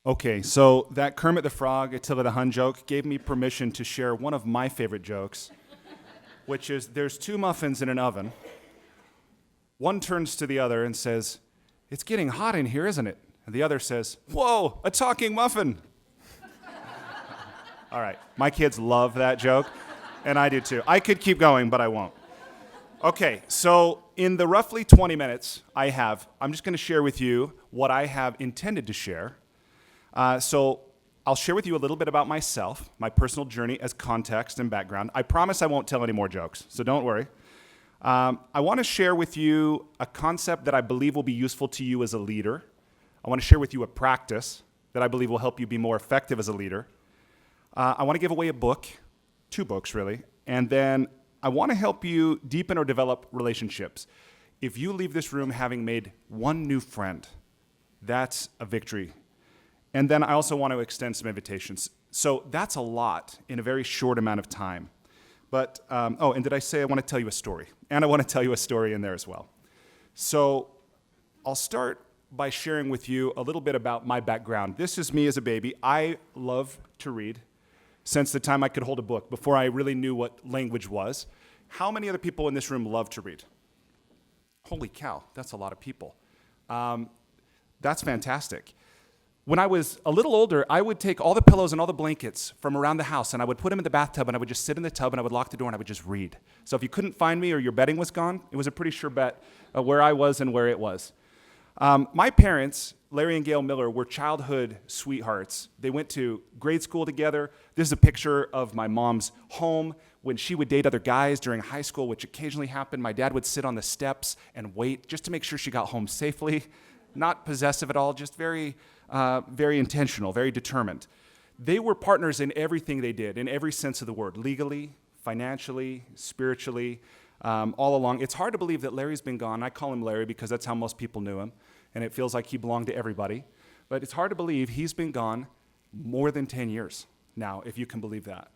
Okay, so that Kermit the Frog, Attila the Hun joke gave me permission to share one of my favorite jokes, which is there's two muffins in an oven. One turns to the other and says, "It's getting hot in here, isn't it?" And the other says, "Whoa, a talking muffin." All right, my kids love that joke, and I do too. I could keep going, but I won't. Okay, so in the roughly 20 minutes I'm just going to share with you what I have intended to share. So I'll share with you a little bit about myself, my personal journey as context and background. I promise I won't tell any more jokes, so don't worry. I want to share with you a concept that I believe will be useful to you as a leader. I want to share with you a practice that I believe will help you be more effective as a leader. I want to give away a book, 2 books really, and then I want to help you deepen or develop relationships. If you leave this room having made one new friend, that's a victory. And then I also want to extend some invitations. So that's a lot in a very short amount of time. But, and did I say I want to tell you a story? And I want to tell you a story in there as well. So I'll start by sharing with you a little bit about my background. This is me as a baby. I love to read since the time I could hold a book, before I really knew what language was. How many other people in this room love to read? Holy cow, that's a lot of people. That's fantastic. When I was a little older, I would take all the pillows and all the blankets from around the house and I would put them in the bathtub and I would just sit in the tub and I would lock the door and I would just read. So if you couldn't find me or your bedding was gone, it was a pretty sure bet where I was and where it was. My parents, Larry and Gail Miller, were childhood sweethearts. They went to grade school together. This is a picture of my mom's home when she would date other guys during high school, which occasionally happened. My dad would sit on the steps and wait just to make sure she got home safely. Not possessive at all, just very intentional, very determined. They were partners in everything they did, in every sense of the word, legally, financially, spiritually, all along. It's hard to believe that Larry's been gone. I call him Larry because that's how most people knew him, and it feels like he belonged to everybody. But it's hard to believe he's been gone more than 10 years now, if you can believe that.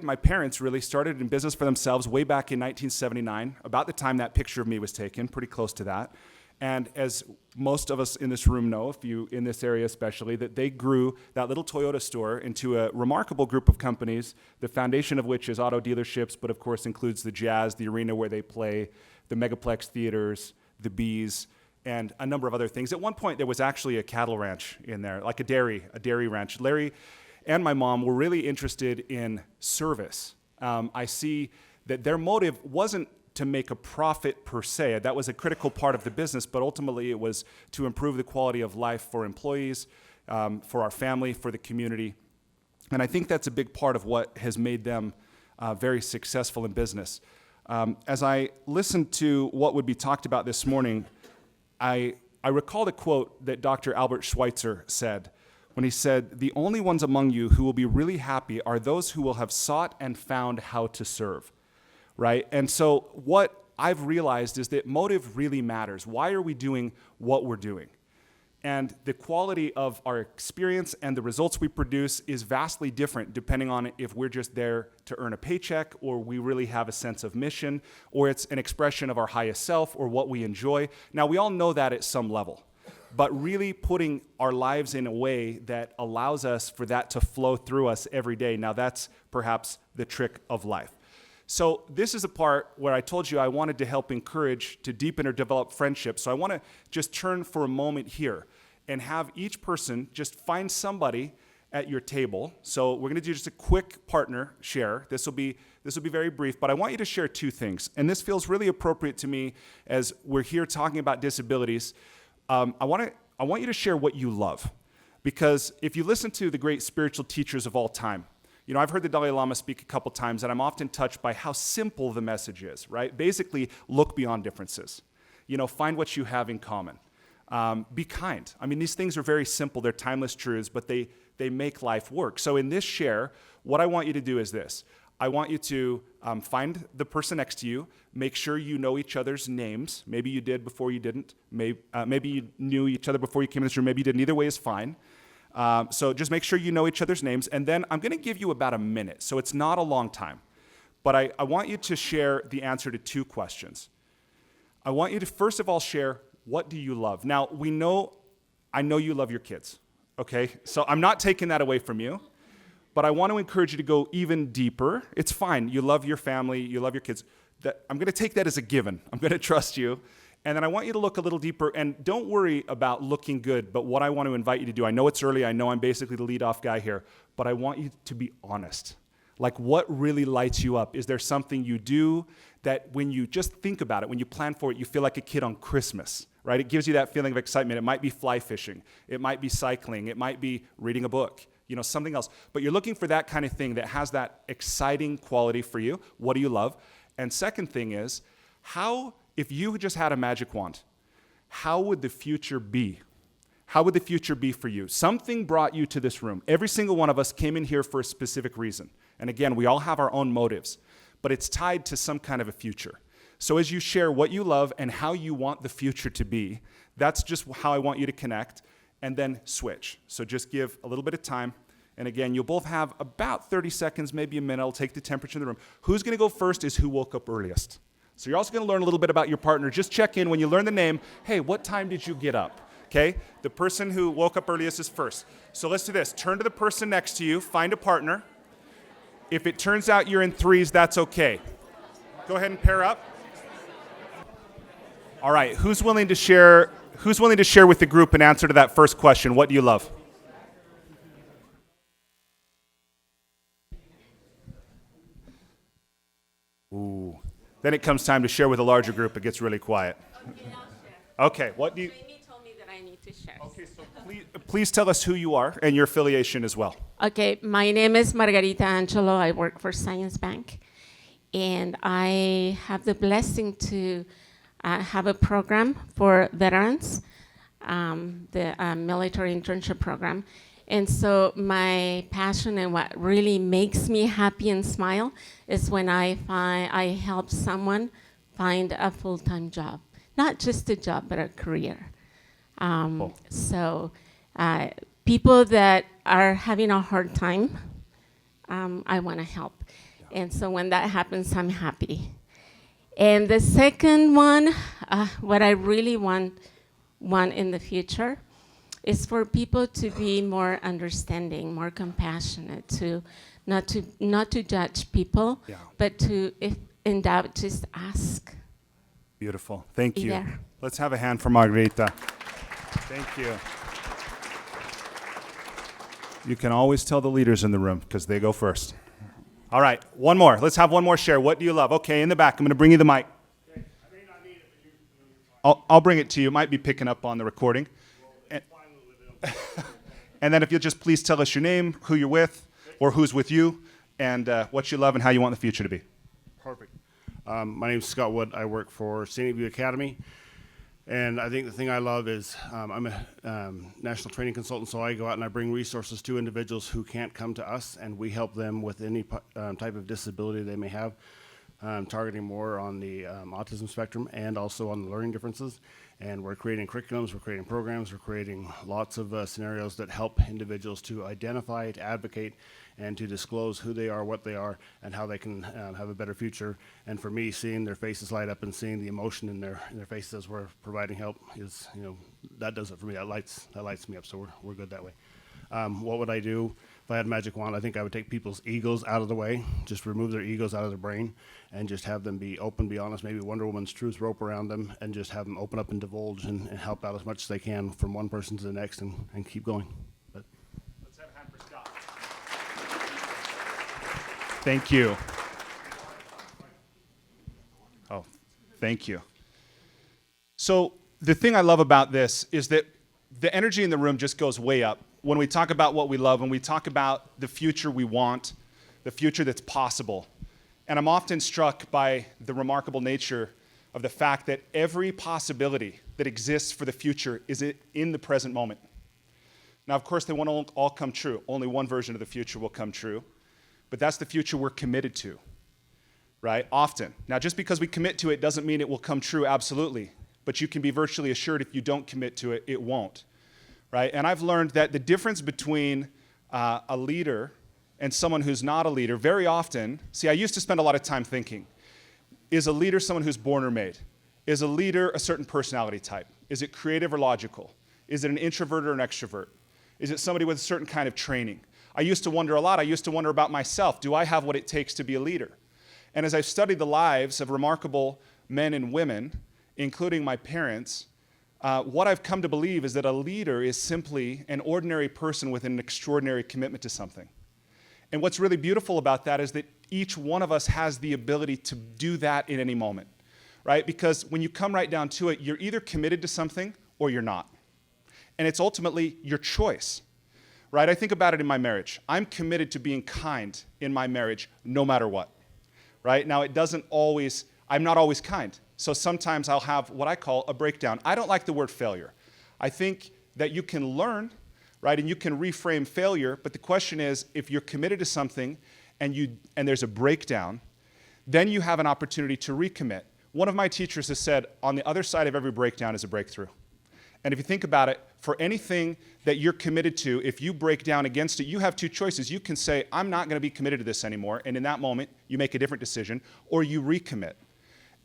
My parents really started in business for themselves way back in 1979, about the time that picture of me was taken, pretty close to that. And as most of us in this room know, if you in this area especially, that they grew that little Toyota store into a remarkable group of companies, the foundation of which is auto dealerships, but of course includes the Jazz, the arena where they play, the Megaplex theaters, the Bees, and a number of other things. At one point, there was actually a cattle ranch in there, like a dairy ranch. Larry and my mom were really interested in service. I see that their motive wasn't to make a profit per se. That was a critical part of the business, but ultimately it was to improve the quality of life for employees, for our family, for the community. And I think that's a big part of what has made them very successful in business. As I listened to what would be talked about this morning, I recalled a quote that Dr. Albert Schweitzer said when he said, "The only ones among you who will be really happy are those who will have sought and found how to serve." Right? And so what I've realized is that motive really matters. Why are we doing what we're doing? And the quality of our experience and the results we produce is vastly different depending on if we're just there to earn a paycheck or we really have a sense of mission or it's an expression of our highest self or what we enjoy. Now, we all know that at some level, but really putting our lives in a way that allows us for that to flow through us every day. Now, that's perhaps the trick of life. So this is a part where I told you I wanted to help encourage to deepen or develop friendships. So I want to just turn for a moment here and have each person just find somebody at your table. So we're going to do just a quick partner share. This will be very brief, but I want you to share 2 things. And this feels really appropriate to me as we're here talking about disabilities. I want you to share what you love. Because if you listen to the great spiritual teachers of all time, you know, I've heard the Dalai Lama speak a couple times, and I'm often touched by how simple the message is, right? Basically, look beyond differences. You know, find what you have in common. Be kind. I mean, these things are very simple. They're timeless truths, but they make life work. So in this share, what I want you to do is this. I want you to find the person next to you, make sure you know each other's names. Maybe you did before you didn't. Maybe you knew each other before you came in this room. Maybe you didn't. Either way is fine. So just make sure you know each other's names, and then I'm going to give you about a minute, so it's not a long time. But I want you to share the answer to 2 questions. I want you to, first of all, share, what do you love? Now, we know I know you love your kids, okay? So I'm not taking that away from you, but I want to encourage you to go even deeper. It's fine. You love your family. You love your kids. I'm going to take that as a given. I'm going to trust you. And then I want you to look a little deeper, and don't worry about looking good, but what I want to invite you to do, I know it's early, I know I'm basically the lead-off guy here, but I want you to be honest. Like, what really lights you up? Is there something you do that when you just think about it, when you plan for it, you feel like a kid on Christmas, right? It gives you that feeling of excitement. It might be fly fishing. It might be cycling. It might be reading a book, something else. But you're looking for that kind of thing that has that exciting quality for you. What do you love? And second thing is, if you just had a magic wand, how would the future be? How would the future be for you? Something brought you to this room. Every single one of us came in here for a specific reason. And again, we all have our own motives, but it's tied to some kind of a future. So as you share what you love and how you want the future to be, that's just how I want you to connect, and then switch. So just give a little bit of time. And again, you'll both have about 30 seconds, maybe a minute. I'll take the temperature of the room. Who's going to go first is who woke up earliest. So you're also going to learn a little bit about your partner. Just check in when you learn the name. Hey, what time did you get up? Okay? The person who woke up earliest is first. So let's do this. Turn to the person next to you. Find a partner. If it turns out you're in threes, that's okay. Go ahead and pair up. All right. Who's willing to share with the group an answer to that first question? What do you love? Ooh. Then it comes time to share with a larger group. It gets really quiet. Okay, I'll share. Okay, what do you... Amy told me that I need to share. Okay, so please tell us who you are and your affiliation as well. Okay, my name is Margarita Angelo. I work for Science Bank. And I have the blessing to have a program for veterans, the military internship program. And so my passion and what really makes me happy and smile is when I help someone find a full-time job. Not just a job, but a career. Cool. So people that are having a hard time, I want to help. Yeah. And so when that happens, I'm happy. And the second one, what I really want in the future is for people to be more understanding, more compassionate, to not to judge people, yeah, but to, if in doubt, just ask. Beautiful. Thank you. Yeah. Let's have a hand for Margarita. Thank you. You can always tell the leaders in the room because they go first. All right, one more. Let's have one more share. What do you love? Okay, in the back. I'm going to bring you the mic. Okay. I may not need it, but I'll bring it to you. It might be picking up on the recording. And then if you'll just please tell us your name, who you're with, or who's with you, and what you love and how you want the future to be. Perfect. My name's Scott Wood. I work for Scenic View Academy. And I think the thing I love is I'm a national training consultant, so I go out and I bring resources to individuals who can't come to us, and we help them with any type of disability they may have, targeting more on the autism spectrum and also on the learning differences. And we're creating curriculums, we're creating programs, we're creating lots of scenarios that help individuals to identify, to advocate, and to disclose who they are, what they are, and how they can have a better future. And for me, seeing their faces light up and seeing the emotion in their faces as we're providing help is, that does it for me. That lights me up. So we're good that way. What would I do if I had a magic wand? I think I would take people's egos out of the way, just remove their egos out of their brain, and just have them be open, be honest, maybe Wonder Woman's truth rope around them, and just have them open up and divulge and help out as much as they can from one person to the next and keep going. But let's have a hand for Scott. Thank you. Oh, thank you. So the thing I love about this is that the energy in the room just goes way up. When we talk about what we love, when we talk about the future we want, the future that's possible. And I'm often struck by the remarkable nature of the fact that every possibility that exists for the future is in the present moment. Now, of course, they won't all come true. Only one version of the future will come true. But that's the future we're committed to, right? Often. Now, just because we commit to it doesn't mean it will come true absolutely. But you can be virtually assured if you don't commit to it, it won't. Right? And I've learned that the difference between a leader and someone who's not a leader, very often, see, I used to spend a lot of time thinking, is a leader someone who's born or made? Is a leader a certain personality type? Is it creative or logical? Is it an introvert or an extrovert? Is it somebody with a certain kind of training? I used to wonder a lot. I used to wonder about myself. Do I have what it takes to be a leader? And as I've studied the lives of remarkable men and women, including my parents, what I've come to believe is that a leader is simply an ordinary person with an extraordinary commitment to something. And what's really beautiful about that is that each one of us has the ability to do that in any moment, right? Because when you come right down to it, you're either committed to something or you're not. And it's ultimately your choice, right? I think about it in my marriage. I'm committed to being kind in my marriage no matter what, right? Now, I'm not always kind. So sometimes I'll have what I call a breakdown. I don't like the word failure. I think that you can learn, right, and you can reframe failure, but the question is, if you're committed to something and there's a breakdown, then you have an opportunity to recommit. One of my teachers has said, on the other side of every breakdown is a breakthrough. And if you think about it, for anything that you're committed to, if you break down against it, you have two choices. You can say, I'm not going to be committed to this anymore, and in that moment, you make a different decision, or you recommit.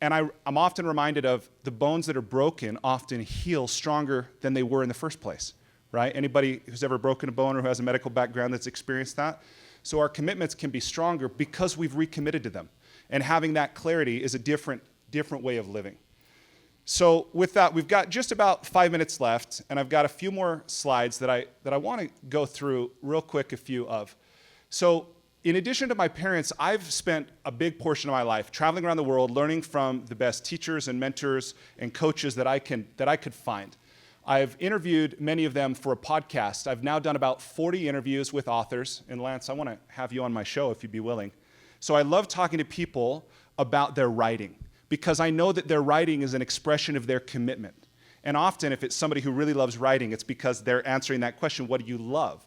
And I'm often reminded of the bones that are broken often heal stronger than they were in the first place, right? Anybody who's ever broken a bone or who has a medical background that's experienced that? So our commitments can be stronger because we've recommitted to them. And having that clarity is a different way of living. So with that, we've got just about 5 minutes left, and I've got a few more slides that I want to go through real quick, a few of. So in addition to my parents, I've spent a big portion of my life traveling around the world, learning from the best teachers and mentors and coaches that I could find. I've interviewed many of them for a podcast. I've now done about 40 interviews with authors. And Lance, I want to have you on my show if you'd be willing. So I love talking to people about their writing, because I know that their writing is an expression of their commitment. And often, if it's somebody who really loves writing, it's because they're answering that question, what do you love?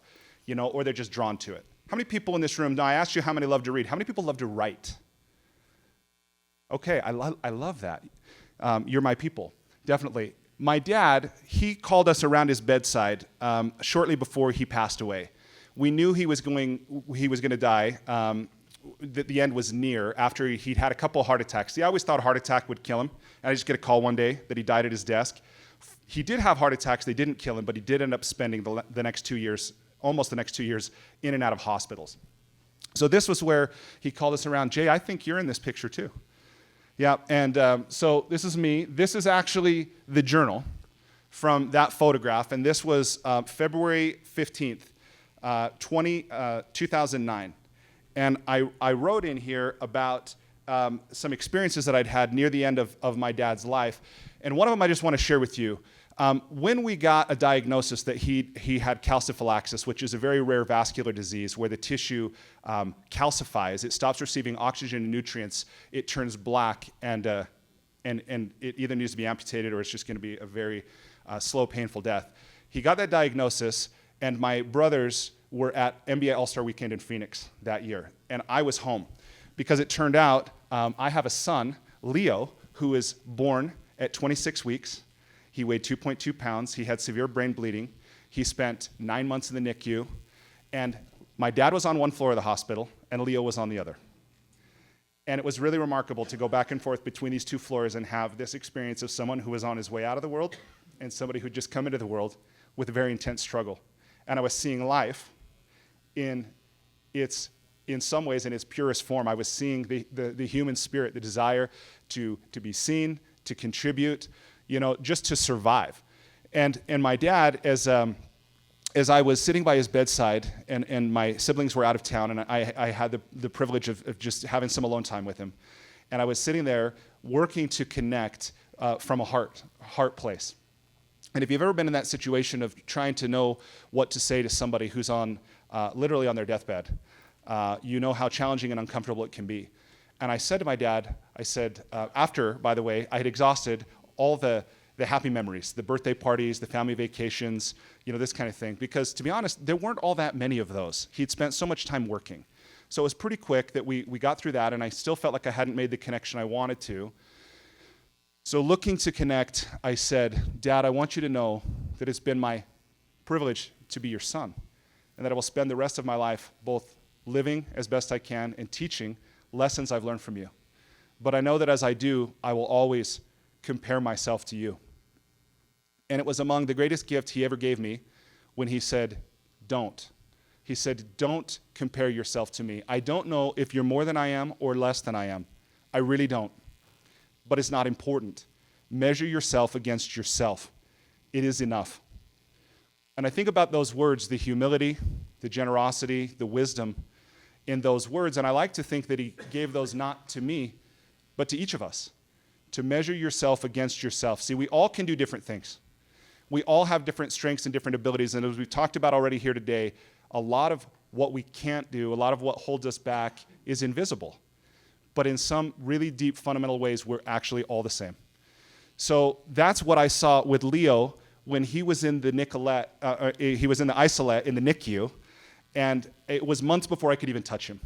Or they're just drawn to it. How many people in this room, now I asked you how many love to read. How many people love to write? Okay, I love that. You're my people, definitely. My dad, he called us around his bedside shortly before he passed away. We knew he was going to die. The end was near after he'd had a couple of heart attacks. He always thought a heart attack would kill him. And I just get a call one day that he died at his desk. He did have heart attacks. They didn't kill him, but he did end up spending the next 2 years, almost the next 2 years, in and out of hospitals. So this was where he called us around. Jay, I think you're in this picture too. Yeah, and so this is me. This is actually the journal from that photograph, and this was February 15th, 2009. And I wrote in here about some experiences that I'd had near the end of my dad's life. And one of them I just want to share with you. When we got a diagnosis that he had calciphylaxis, which is a very rare vascular disease where the tissue calcifies, it stops receiving oxygen and nutrients, it turns black, and it either needs to be amputated or it's just going to be a very slow, painful death. He got that diagnosis, and my brothers were at NBA All-Star Weekend in Phoenix that year, and I was home because it turned out I have a son, Leo, who was born at 26 weeks. He weighed 2.2 pounds. He had severe brain bleeding. He spent 9 months in the NICU, and my dad was on one floor of the hospital, and Leo was on the other. And it was really remarkable to go back and forth between these two floors and have this experience of someone who was on his way out of the world and somebody who'd just come into the world with a very intense struggle. And I was seeing life in some ways in its purest form. I was seeing the human spirit, the desire to be seen, to contribute, just to survive. And my dad, as I was sitting by his bedside, and my siblings were out of town, and I had the privilege of just having some alone time with him. And I was sitting there working to connect from a heart place. And if you've ever been in that situation of trying to know what to say to somebody who's literally on their deathbed, you know how challenging and uncomfortable it can be. And I said to my dad, after, by the way, I had exhausted all the happy memories, the birthday parties, the family vacations, this kind of thing. Because to be honest, there weren't all that many of those. He'd spent so much time working. So it was pretty quick that we got through that, and I still felt like I hadn't made the connection I wanted to. So looking to connect, I said, Dad, I want you to know that it's been my privilege to be your son, and that I will spend the rest of my life both living as best I can and teaching lessons I've learned from you. But I know that as I do, I will always compare myself to you. And it was among the greatest gift he ever gave me when he said, don't. He said, don't compare yourself to me. I don't know if you're more than I am or less than I am. I really don't. But it's not important. Measure yourself against yourself. It is enough. And I think about those words, the humility, the generosity, the wisdom in those words, and I like to think that he gave those not to me, but to each of us, to measure yourself against yourself. See, we all can do different things. We all have different strengths and different abilities, and as we've talked about already here today, a lot of what we can't do, a lot of what holds us back is invisible. But in some really deep, fundamental ways, we're actually all the same. So that's what I saw with Leo when he was in the he was in the isolate in the NICU, and it was months before I could even touch him.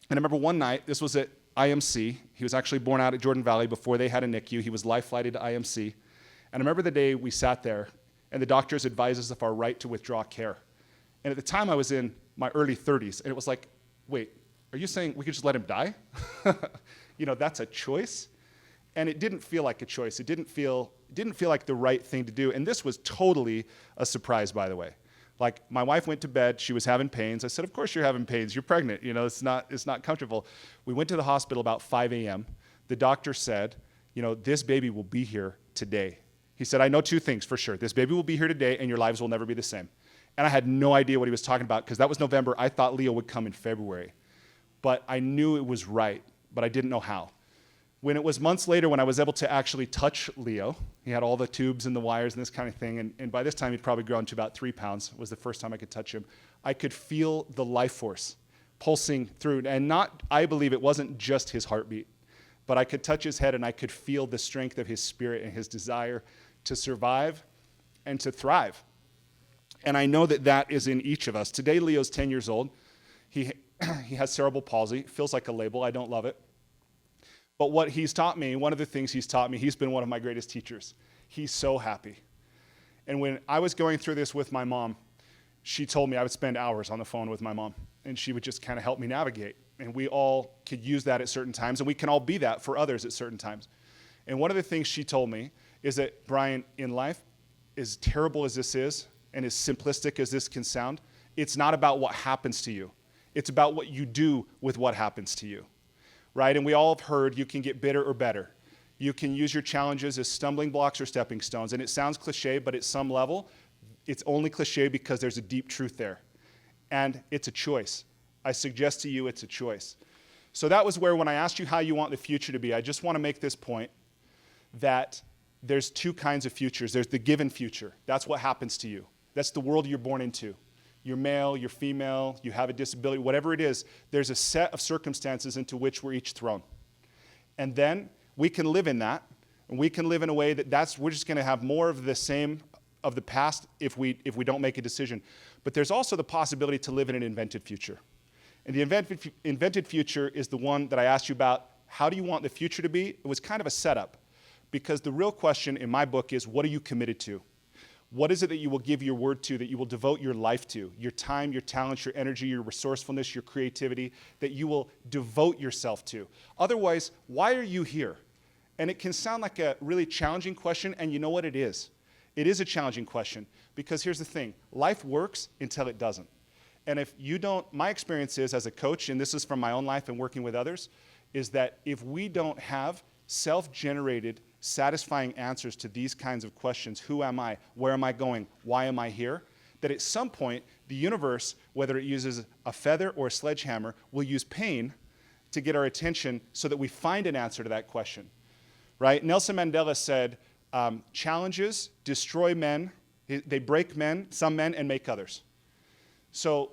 And I remember one night, this was at IMC. He was actually born out at Jordan Valley before they had a NICU. He was life-flighted to IMC. And I remember the day we sat there, and the doctors advised us of our right to withdraw care. And at the time, I was in my early 30s, and it was like, wait, are you saying we could just let him die? That's a choice. And it didn't feel like a choice. It didn't feel like the right thing to do. And this was totally a surprise, by the way. Like, my wife went to bed. She was having pains. I said, of course you're having pains. You're pregnant. It's not comfortable. We went to the hospital about 5 a.m. The doctor said, this baby will be here today. He said, I know two things for sure. This baby will be here today, and your lives will never be the same. And I had no idea what he was talking about, because that was November. I thought Leo would come in February. But I knew it was right, but I didn't know how. When it was months later when I was able to actually touch Leo, he had all the tubes and the wires and this kind of thing, and by this time he'd probably grown to about 3 pounds. It was the first time I could touch him. I could feel the life force pulsing through, and I believe it wasn't just his heartbeat, but I could touch his head and I could feel the strength of his spirit and his desire to survive and to thrive. And I know that is in each of us. Today, Leo's 10 years old. He has cerebral palsy. Feels like a label. I don't love it. But what he's taught me, one of the things he's taught me, he's been one of my greatest teachers. He's so happy. And when I was going through this with my mom, she told me I would spend hours on the phone with my mom, and she would just kind of help me navigate. And we all could use that at certain times, and we can all be that for others at certain times. And one of the things she told me is that, Bryan, in life, as terrible as this is, and as simplistic as this can sound, it's not about what happens to you. It's about what you do with what happens to you, right? And we all have heard you can get bitter or better. You can use your challenges as stumbling blocks or stepping stones. And it sounds cliche, but at some level, it's only cliche because there's a deep truth there. And it's a choice. I suggest to you it's a choice. So that was where, when I asked you how you want the future to be, I just want to make this point that there's two kinds of futures. There's the given future. That's what happens to you. That's the world you're born into. You're male, you're female, you have a disability, whatever it is, there's a set of circumstances into which we're each thrown. And then we can live in that, and we can live in a way we're just going to have more of the same of the past if we don't make a decision. But there's also the possibility to live in an invented future. And the invented future is the one that I asked you about. How do you want the future to be? It was kind of a setup, because the real question in my book is, what are you committed to? What is it that you will give your word to, that you will devote your life to, your time, your talents, your energy, your resourcefulness, your creativity, that you will devote yourself to? Otherwise, why are you here? And it can sound like a really challenging question, and you know what it is. It is a challenging question, because here's the thing. Life works until it doesn't. And if you don't, my experience is as a coach, and this is from my own life and working with others, is that if we don't have self-generated, satisfying answers to these kinds of questions, who am I, where am I going, why am I here, that at some point the universe, whether it uses a feather or a sledgehammer, will use pain to get our attention so that we find an answer to that question, right? Nelson Mandela said, challenges destroy men, they break men, some men, and make others. So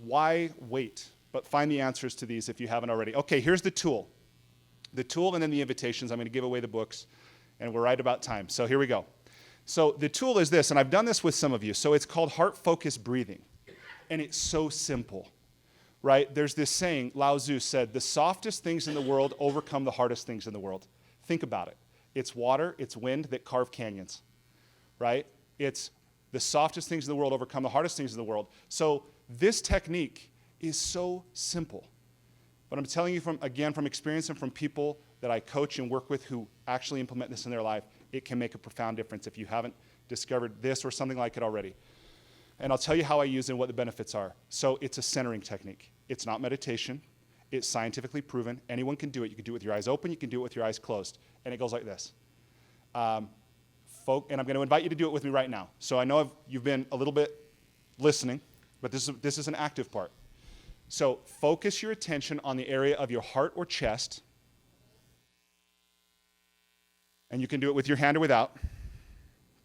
why wait? But find the answers to these if you haven't already. Okay, here's the tool. The tool and then the invitations. I'm going to give away the books, and we're right about time. So here we go. So the tool is this, and I've done this with some of you. So it's called heart-focused breathing, and it's so simple, right? There's this saying, Lao Tzu said, the softest things in the world overcome the hardest things in the world. Think about it. It's water, it's wind that carve canyons, right? It's the softest things in the world overcome the hardest things in the world. So this technique is so simple. But I'm telling you from experience and from people that I coach and work with who actually implement this in their life, it can make a profound difference if you haven't discovered this or something like it already. And I'll tell you how I use it and what the benefits are. So it's a centering technique. It's not meditation. It's scientifically proven. Anyone can do it. You can do it with your eyes open. You can do it with your eyes closed. And it goes like this. And I'm going to invite you to do it with me right now. So I know you've been a little bit listening, but this is an active part. So focus your attention on the area of your heart or chest. And you can do it with your hand or without.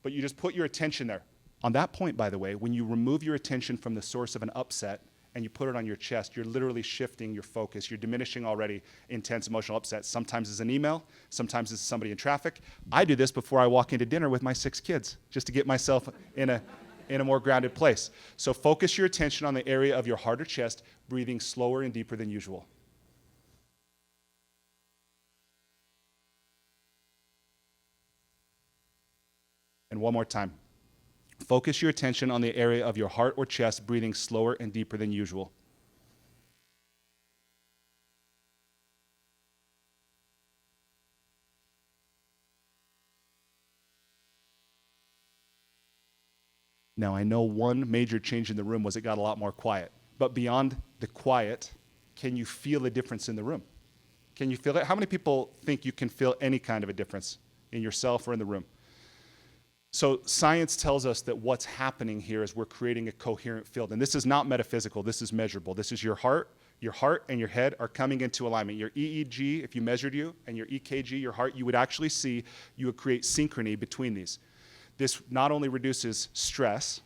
But you just put your attention there. On that point, by the way, when you remove your attention from the source of an upset and you put it on your chest, you're literally shifting your focus. You're diminishing already intense emotional upset. Sometimes it's an email. Sometimes it's somebody in traffic. I do this before I walk into dinner with my 6 kids, just to get myself in a more grounded place. So focus your attention on the area of your heart or chest, breathing slower and deeper than usual. And one more time. Focus your attention on the area of your heart or chest, breathing slower and deeper than usual. Now, I know one major change in the room was it got a lot more quiet. But beyond the quiet, can you feel a difference in the room? Can you feel it? How many people think you can feel any kind of a difference in yourself or in the room? So science tells us that what's happening here is we're creating a coherent field. And this is not metaphysical. This is measurable. This is your heart. Your heart and your head are coming into alignment. Your EEG, if you measured you, and your EKG, your heart, you would actually see, you would create synchrony between these. This not only reduces stress,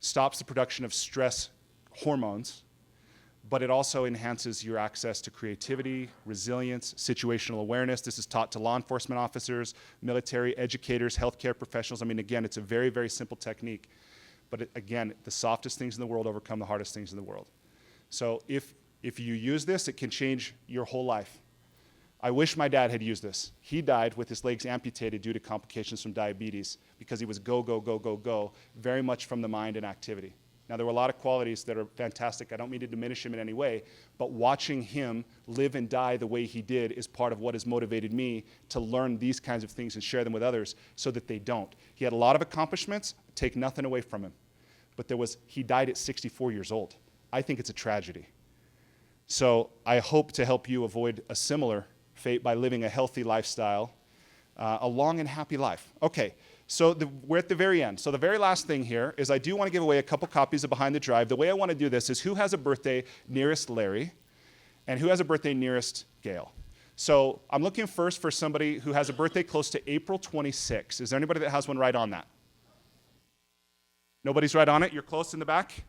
stops the production of stress hormones, but it also enhances your access to creativity, resilience, situational awareness. This is taught to law enforcement officers, military, educators, healthcare professionals. I mean, again, it's a very, very simple technique. But again, the softest things in the world overcome the hardest things in the world. So if you use this, it can change your whole life. I wish my dad had used this. He died with his legs amputated due to complications from diabetes because he was go, go, go, go, go, very much from the mind and activity. Now, there were a lot of qualities that are fantastic. I don't mean to diminish him in any way, but watching him live and die the way he did is part of what has motivated me to learn these kinds of things and share them with others so that they don't. He had a lot of accomplishments, take nothing away from him. But he died at 64 years old. I think it's a tragedy. So I hope to help you avoid a similar fate by living a healthy lifestyle, a long and happy life. Okay. So we're at the very end. So the very last thing here is I do want to give away a couple copies of Behind the Drive. The way I want to do this is who has a birthday nearest Larry and who has a birthday nearest Gail. So I'm looking first for somebody who has a birthday close to April 26. Is there anybody that has one right on that? Nobody's right on it? You're close in the back?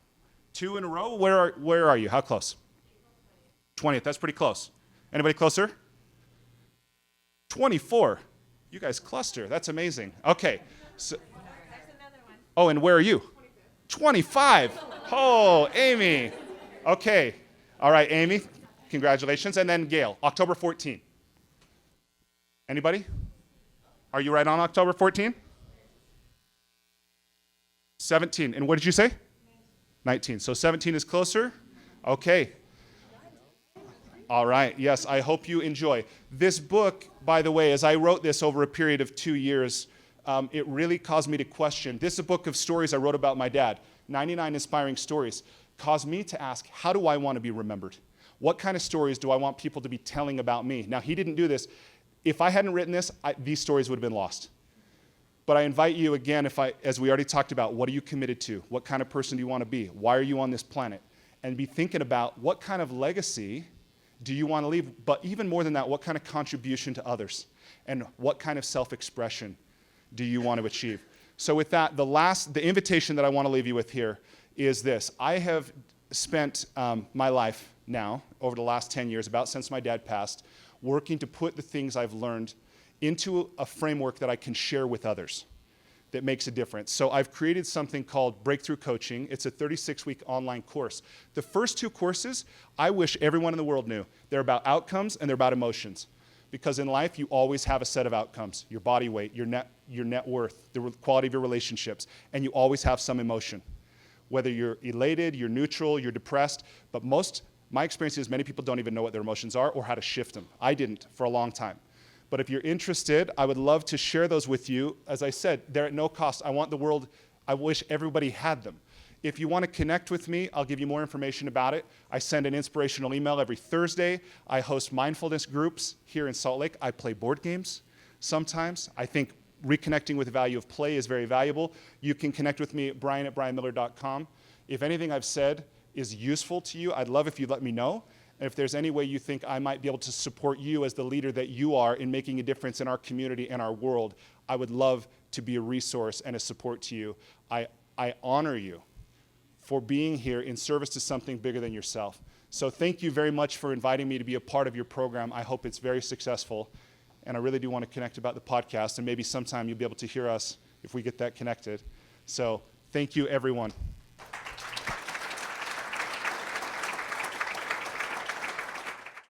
2 in a row? Where are you? How close? 20th. That's pretty close. Anybody closer? 24. You guys cluster. That's amazing. Okay. So, There's another one. oh, and where are you? 25. Oh, Amy. Okay. All right, Amy. Congratulations. And then Gail, October 14. Anybody? Are you right on October 14? 17. And what did you say? 19. So 17 is closer? Okay. All right. Yes, I hope you enjoy. This book, by the way, as I wrote this over a period of 2 years, it really caused me to question. This is a book of stories I wrote about my dad, 99 inspiring stories, caused me to ask, how do I want to be remembered? What kind of stories do I want people to be telling about me? Now, he didn't do this. If I hadn't written this, these stories would have been lost. But I invite you again, as we already talked about, what are you committed to? What kind of person do you want to be? Why are you on this planet? And be thinking about what kind of legacy do you want to leave? But even more than that, what kind of contribution to others? And what kind of self-expression do you want to achieve? So with that, the invitation that I want to leave you with here is this. I have spent my life now, over the last 10 years, about since my dad passed, working to put the things I've learned into a framework that I can share with others that makes a difference. So I've created something called Breakthrough Coaching. It's a 36-week online course. The first 2 courses, I wish everyone in the world knew. They're about outcomes and they're about emotions. Because in life, you always have a set of outcomes, your body weight, your net worth, the quality of your relationships, and you always have some emotion. Whether you're elated, you're neutral, you're depressed, but my experience is many people don't even know what their emotions are or how to shift them. I didn't for a long time. But if you're interested, I would love to share those with you. As I said, they're at no cost. I wish everybody had them. If you want to connect with me, I'll give you more information about it. I send an inspirational email every Thursday. I host mindfulness groups here in Salt Lake. I play board games sometimes. I think reconnecting with the value of play is very valuable. You can connect with me at Bryan@bryanmiller.com. If anything I've said is useful to you, I'd love if you'd let me know. And if there's any way you think I might be able to support you as the leader that you are in making a difference in our community and our world, I would love to be a resource and a support to you. I honor you for being here in service to something bigger than yourself. So thank you very much for inviting me to be a part of your program. I hope it's very successful. And I really do want to connect about the podcast, and maybe sometime you'll be able to hear us if we get that connected. So thank you, everyone.